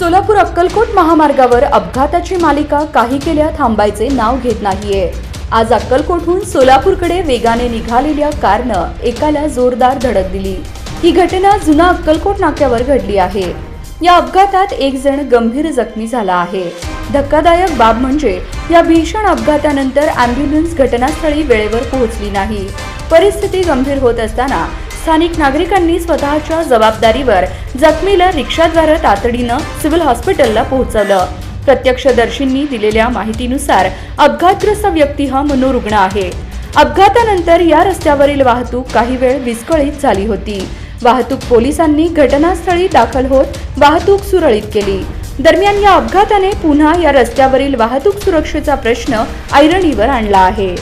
सोलापूर अक्कलकोट महामार्गावर अपघाताची मालिका काही केल्या थांबायचे नाव घेत नाहीये। आज अक्कलकोटहून सोलापूरकडे वेगाने निघालेल्या कारनं एकाला जोरदार धडक दिली। ही घटना जुना अक्कलकोट नाक्यावर घडली आहे। या अपघातात एक जण गंभीर जखमी झाला आहे। धक्कादायक बाब म्हणजे या भीषण अपघातानंतर अँब्युलन्स घटनास्थळी वेळेवर पोहोचली नाही। परिस्थिती गंभीर होत असताना स्थानिक नागरिकांनी स्वतःच्या जबाबदारीवर जखमीला रिक्षाद्वारे तातडीनं सिव्हिल हॉस्पिटलला पोहोचवलं। प्रत्यक्षदर्शींनी दिलेल्या माहितीनुसार अपघातग्रस्त व्यक्ती हा मनोरुग्ण आहे। अपघातानंतर या रस्त्यावरील वाहतूक काही वेळ विस्कळीत झाली होती। वाहतूक पोलिसांनी घटनास्थळी दाखल होत वाहतूक सुरळीत केली। दरम्यान या अपघाताने पुन्हा या रस्त्यावरील वाहतूक सुरक्षेचा प्रश्न ऐरणीवर आणला आहे।